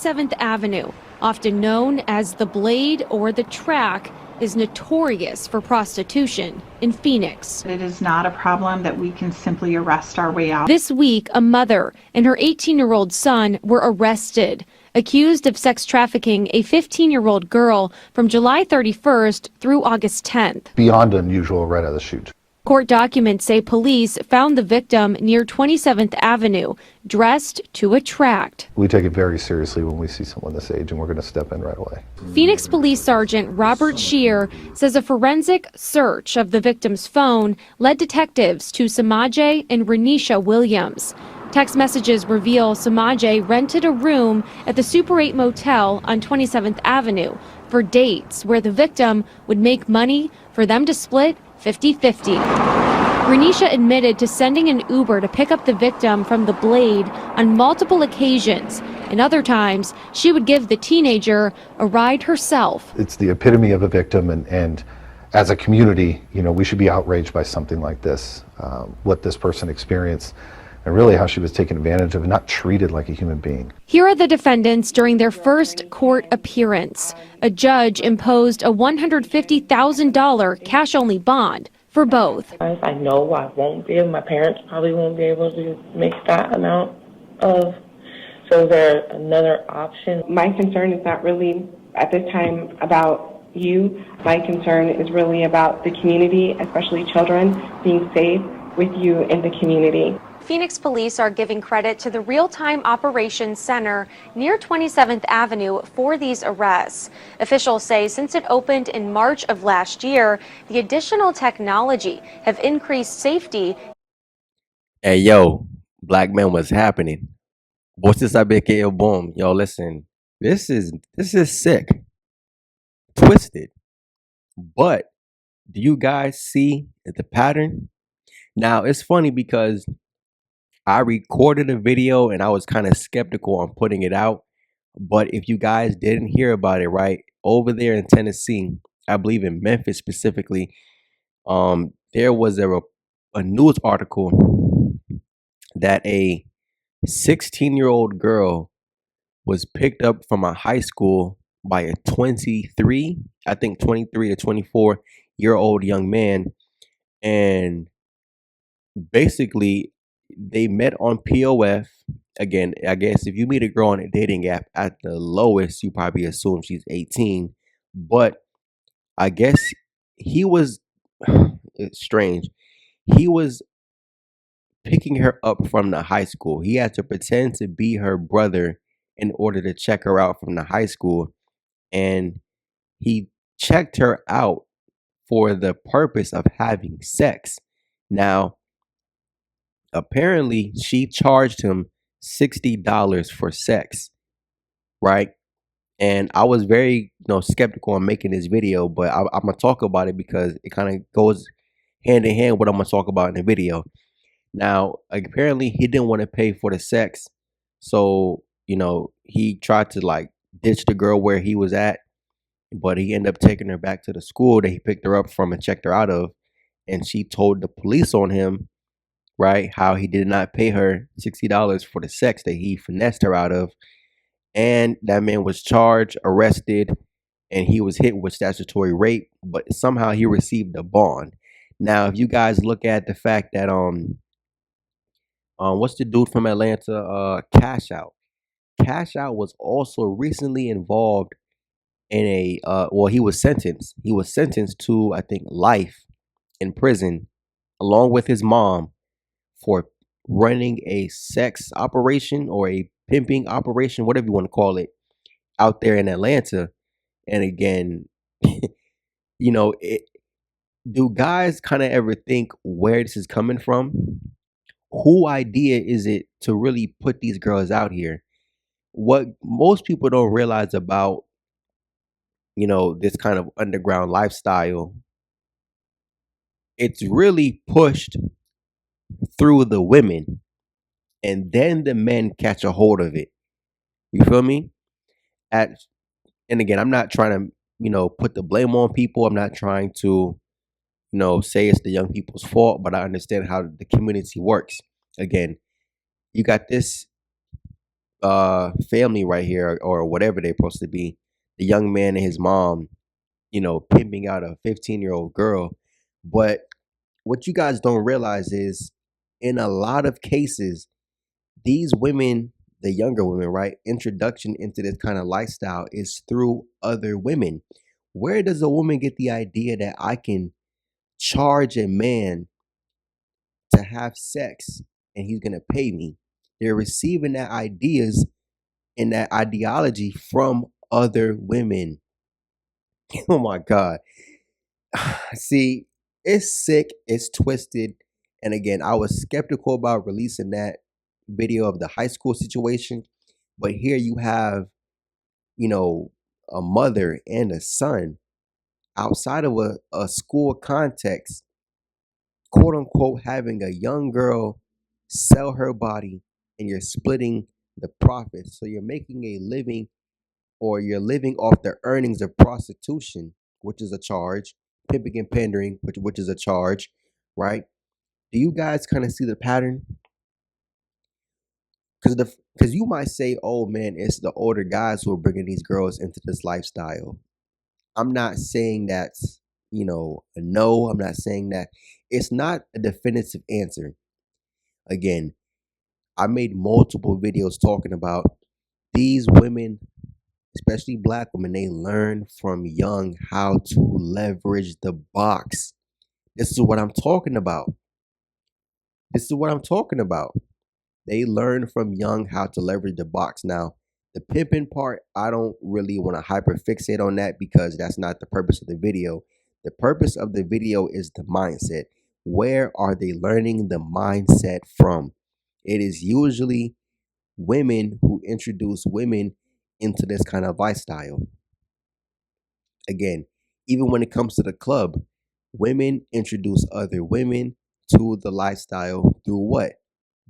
27th Avenue, often known as the Blade or the Track, is notorious for prostitution in Phoenix. It is not a problem that we can simply arrest our way out. This week, a mother and her 18-year-old son were arrested, accused of sex trafficking a 15-year-old girl from July 31st through August 10th. Beyond unusual right out of the chute. Court documents say police found the victim near 27th Avenue, dressed to attract. We take it very seriously when we see someone this age, and we're going to step in right away. Phoenix Police Sergeant Robert Shear says a forensic search of the victim's phone led detectives to Samaje and Renisha Williams. Text messages reveal Samaje rented a room at the Super 8 Motel on 27th Avenue for dates where the victim would make money for them to split 50-50. Renisha admitted to sending an Uber to pick up the victim from the Blade on multiple occasions, and other times she would give the teenager a ride herself. It's the epitome of a victim, and as a community, you know, we should be outraged by something like this, what this person experienced, and really how she was taken advantage of and not treated like a human being. Here are the defendants during their first court appearance. A judge imposed a $150,000 cash-only bond for both. I know I won't be able, my parents probably won't be able to make that amount of, so is there another option? My concern is not really at this time about you. My concern is really about the community, especially children, being safe with you in the community. Phoenix police are giving credit to the Real-Time Operations Center near 27th Avenue for these arrests. Officials say since it opened in March of last year, the additional technology have increased safety. Hey, yo, black men, what's happening? Voices ABK, boom. Yo, listen, this is sick, twisted. But do you guys see the pattern? Now, it's funny because I recorded a video and I was kind of skeptical on putting it out. But if you guys didn't hear about it, right, over there in Tennessee, I believe in Memphis specifically, there was a news article that a 16-year-old girl was picked up from a high school by a 23 to 24-year-old young man. And basically, they met on POF. Again, I guess if you meet a girl on a dating app, at the lowest, you probably assume she's 18. But I guess he was, it's strange, he was picking her up from the high school. He had to pretend to be her brother in order to check her out from the high school. And he checked her out for the purpose of having sex. Now, apparently, she charged him $60 for sex, right? And I was very, skeptical on making this video, but I'm gonna talk about it because it kind of goes hand in hand with what I'm gonna talk about in the video. Now, apparently, he didn't want to pay for the sex, so he tried to ditch the girl where he was at, but he ended up taking her back to the school that he picked her up from and checked her out of, and she told the police on him, right, how he did not pay her $60 for the sex that he finessed her out of. And that man was charged, arrested, and he was hit with statutory rape, but somehow he received a bond. Now, if you guys look at the fact that what's the dude from Atlanta, Cash Out was also recently involved in a he was sentenced to, I think, life in prison along with his mom for running a sex operation or a pimping operation, whatever you want to call it, out there in Atlanta. And again, do guys kind of ever think where this is coming from? Who idea is it to really put these girls out here? What most people don't realize about, this kind of underground lifestyle, it's really pushed through the women, and then the men catch a hold of it. You feel me? And again, I'm not trying to, put the blame on people. I'm not trying to, say it's the young people's fault, but I understand how the community works. Again, you got this family right here, or whatever they're supposed to be. The young man and his mom, pimping out a 15-year-old girl. But what you guys don't realize is, in a lot of cases, these women, the younger women, right, introduction into this kind of lifestyle is through other women. Where does a woman get the idea that I can charge a man to have sex and he's gonna pay me? They're receiving that ideas and that ideology from other women. Oh my God. See, it's sick, it's twisted. And again, I was skeptical about releasing that video of the high school situation. But here you have, you know, a mother and a son outside of a school context, quote unquote, having a young girl sell her body, and you're splitting the profits. So you're making a living, or you're living off the earnings of prostitution, which is a charge, pimping and pandering, which is a charge, right? Do you guys kind of see the pattern? Because you might say, oh man, it's the older guys who are bringing these girls into this lifestyle. I'm not saying that's, a no. I'm not saying that. It's not a definitive answer. Again, I made multiple videos talking about these women, especially black women. They learn from young how to leverage the box. This is what I'm talking about. This is what I'm talking about. They learn from young how to leverage the box. Now, the pimping part, I don't really want to hyper fixate on that, because that's not the purpose of the video. The purpose of the video is the mindset. Where are they learning the mindset from? It is usually women who introduce women into this kind of lifestyle. Again, even when it comes to the club, women introduce other women to the lifestyle through what?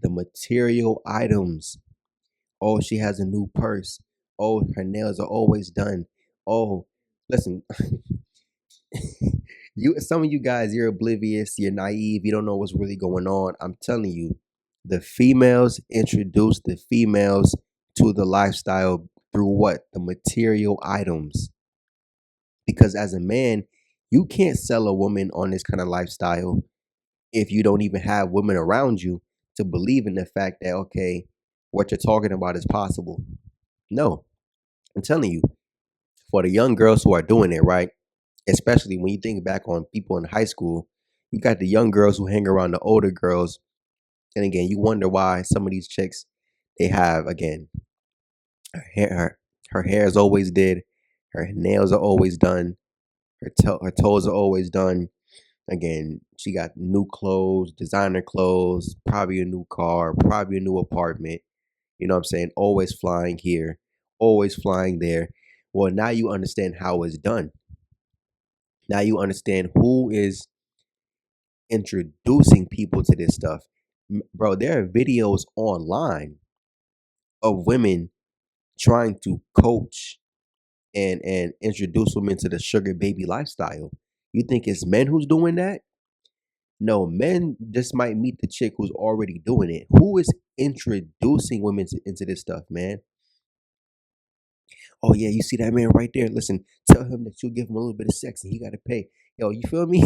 The material items. Oh, she has a new purse. Oh, her nails are always done. Oh, listen, some of you guys, you're oblivious, you're naive, you don't know what's really going on. I'm telling you, the females introduce the females to the lifestyle through what? The material items. Because as a man, you can't sell a woman on this kind of lifestyle if you don't even have women around you to believe in the fact that, okay, what you're talking about is possible. No, I'm telling you, for the young girls who are doing it, right? Especially when you think back on people in high school, you got the young girls who hang around the older girls. And again, you wonder why some of these chicks, they have, again, her hair is always did, her nails are always done, her toes are always done. Again, she got new clothes, designer clothes, probably a new car, probably a new apartment. You know what I'm saying? Always flying here, always flying there. Well, now you understand how it's done. Now you understand who is introducing people to this stuff. Bro, there are videos online of women trying to coach and introduce women to the sugar baby lifestyle. You think it's men who's doing that? No, men just might meet the chick who's already doing it. Who is introducing women into this stuff, man? Oh yeah, you see that man right there? Listen, tell him that you'll give him a little bit of sex and he got to pay. Yo, you feel me?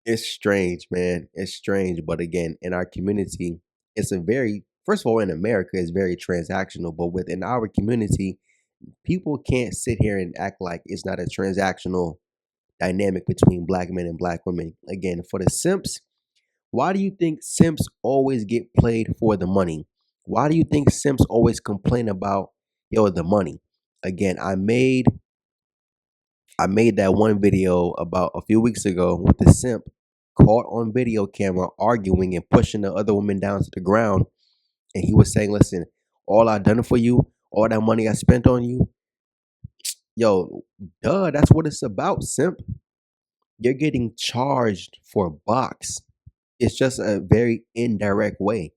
It's strange, man. It's strange, but again, in our community, it's a very, first of all, in America, it's very transactional. But within our community, people can't sit here and act like it's not a transactional dynamic between black men and black women. Again, for the simps, why do you think simps always get played for the money? Why do you think simps always complain about, yo, the money? Again, I made that one video about a few weeks ago with the simp caught on video camera arguing and pushing the other woman down to the ground. And he was saying, listen, all I done for you, all that money I spent on you, yo, duh, that's what it's about, simp. You're getting charged for a box. It's just a very indirect way.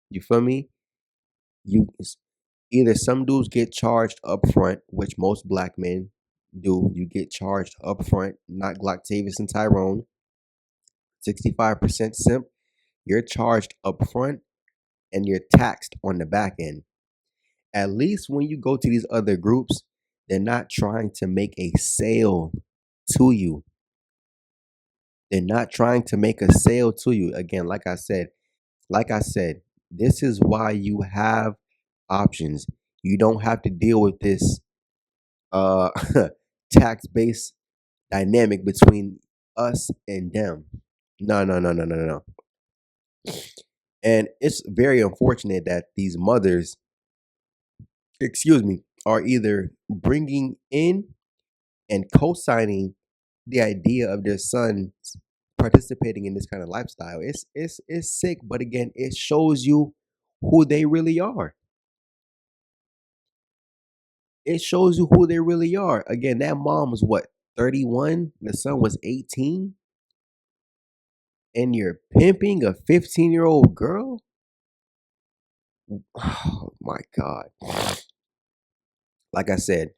You feel me? You either some dudes get charged up front, which most black men do. You get charged up front, not Glocktavius and Tyrone. 65% simp. You're charged up front, and you're taxed on the back end. At least when you go to these other groups, they're not trying to make a sale to you. They're not trying to make a sale to you. Again, like I said, this is why you have options. You don't have to deal with this uh tax-based dynamic between us and them. No, no, no, no, no, no. And it's very unfortunate that these mothers, excuse me, are either bringing in and co-signing the idea of their sons participating in this kind of lifestyle. It's sick, but again, it shows you who they really are. It shows you who they really are. Again, that mom was what, 31? The son was 18? And you're pimping a 15-year-old girl? Oh my God. Like I said,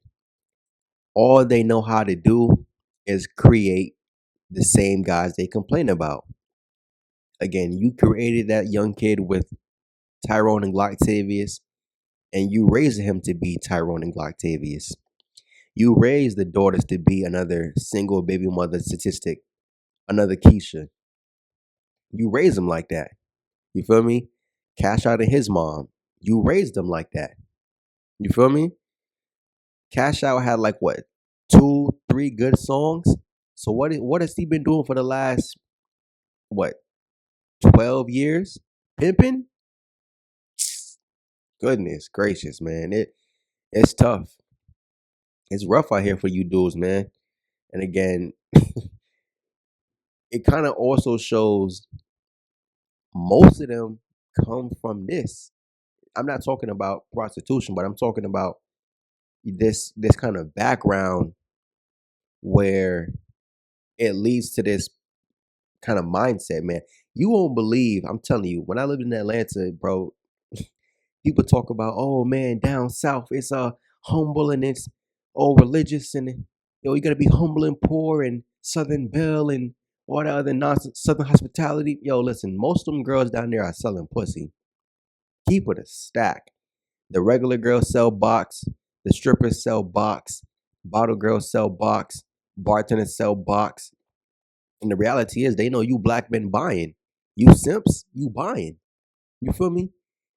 all they know how to do is create the same guys they complain about. Again, you created that young kid with Tyrone and Gloctavius, and you raised him to be Tyrone and Gloctavius. You raised the daughters to be another single baby mother statistic, another Keisha. You raised them like that. You feel me? Cash Out and his mom. You raised them like that. You feel me? Cash Out had like what, 2, 3 good songs. So what has he been doing for the last what, 12 years? Pimping? Goodness gracious, man. It's tough. It's rough out here for you dudes, man. And again, it kind of also shows most of them come from this. I'm not talking about prostitution, but I'm talking about this kind of background where it leads to this kind of mindset, man. You won't believe, I'm telling you, when I lived in Atlanta, bro, people talk about, oh man, down south, it's humble and it's all religious and you gotta be humble and poor and Southern Belle and all the other nonsense, Southern hospitality. Yo, listen, most of them girls down there are selling pussy. Keep it a stack. The regular girls sell box, the strippers sell box, bottle girls sell box, bartenders sell box. And the reality is they know you black men buying. You simps, you buying. You feel me?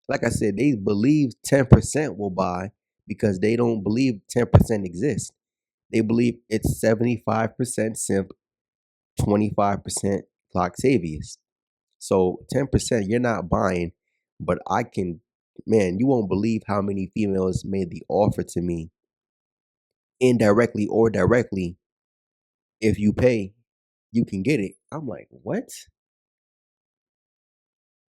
Like I said, they believe 10% will buy because they don't believe 10% exists. They believe it's 75% simp, 25% Octavius. So 10% you're not buying, but I can, man, you won't believe how many females made the offer to me indirectly or directly. If you pay, you can get it. I'm like, what?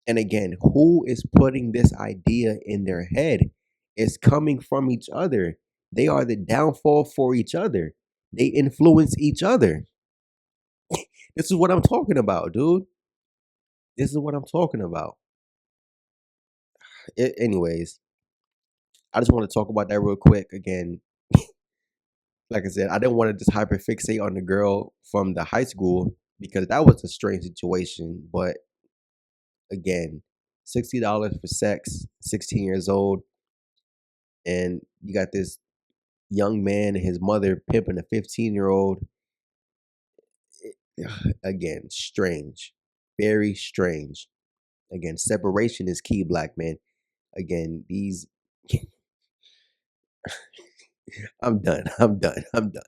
And again, who is putting this idea in their head? It's coming from each other. They are the downfall for each other. They influence each other. This is what I'm talking about, dude. This is what I'm talking about. Anyways, I just want to talk about that real quick. Again, like I said, I didn't want to just hyperfixate on the girl from the high school because that was a strange situation. But again, $60 for sex, 16 years old, and you got this young man and his mother pimping a 15-year-old. Again, strange. Very strange. Again, separation is key, black man. Again, these I'm done. I'm done. I'm done.